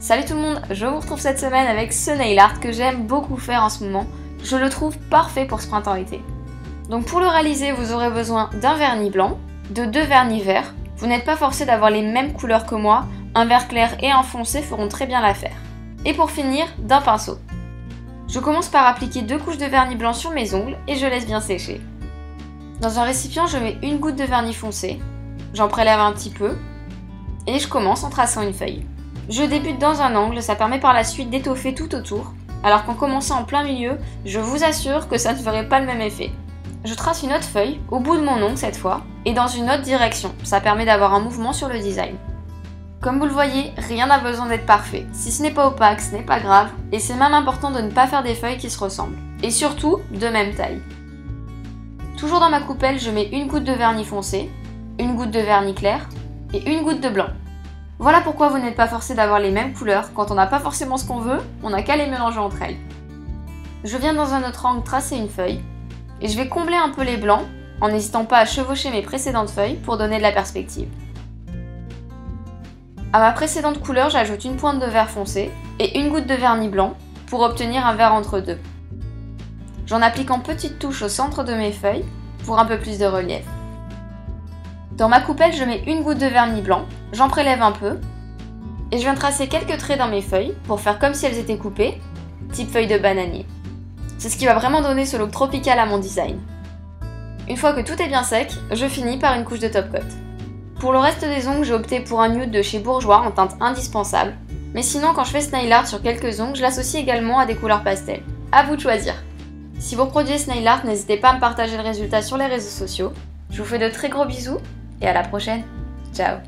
Salut tout le monde, je vous retrouve cette semaine avec ce nail art que j'aime beaucoup faire en ce moment. Je le trouve parfait pour ce printemps-été. Donc pour le réaliser, vous aurez besoin d'un vernis blanc, de 2 vernis verts. Vous n'êtes pas forcé d'avoir les mêmes couleurs que moi, un vert clair et un foncé feront très bien l'affaire. Et pour finir, d'un pinceau. Je commence par appliquer 2 couches de vernis blanc sur mes ongles et je laisse bien sécher. Dans un récipient, je mets une goutte de vernis foncé, j'en prélève un petit peu et je commence en traçant une feuille. Je débute dans un angle, ça permet par la suite d'étoffer tout autour, alors qu'en commençant en plein milieu, je vous assure que ça ne ferait pas le même effet. Je trace une autre feuille, au bout de mon ongle cette fois, et dans une autre direction, ça permet d'avoir un mouvement sur le design. Comme vous le voyez, rien n'a besoin d'être parfait. Si ce n'est pas opaque, ce n'est pas grave, et c'est même important de ne pas faire des feuilles qui se ressemblent. Et surtout, de même taille. Toujours dans ma coupelle, je mets une goutte de vernis foncé, une goutte de vernis clair, et une goutte de blanc. Voilà pourquoi vous n'êtes pas forcé d'avoir les mêmes couleurs. Quand on n'a pas forcément ce qu'on veut, on n'a qu'à les mélanger entre elles. Je viens dans un autre angle tracer une feuille, et je vais combler un peu les blancs, en n'hésitant pas à chevaucher mes précédentes feuilles pour donner de la perspective. À ma précédente couleur, j'ajoute une pointe de vert foncé et une goutte de vernis blanc pour obtenir un vert entre deux. J'en applique en petites touches au centre de mes feuilles pour un peu plus de relief. Dans ma coupelle, je mets une goutte de vernis blanc, j'en prélève un peu et je viens tracer quelques traits dans mes feuilles pour faire comme si elles étaient coupées, type feuille de bananier. C'est ce qui va vraiment donner ce look tropical à mon design. Une fois que tout est bien sec, je finis par une couche de top coat. Pour le reste des ongles, j'ai opté pour un nude de chez Bourjois en teinte indispensable, mais sinon quand je fais ce nail art sur quelques ongles, je l'associe également à des couleurs pastel. À vous de choisir. Si vous reproduisez ce nail art, n'hésitez pas à me partager le résultat sur les réseaux sociaux. Je vous fais de très gros bisous et à la prochaine. Ciao.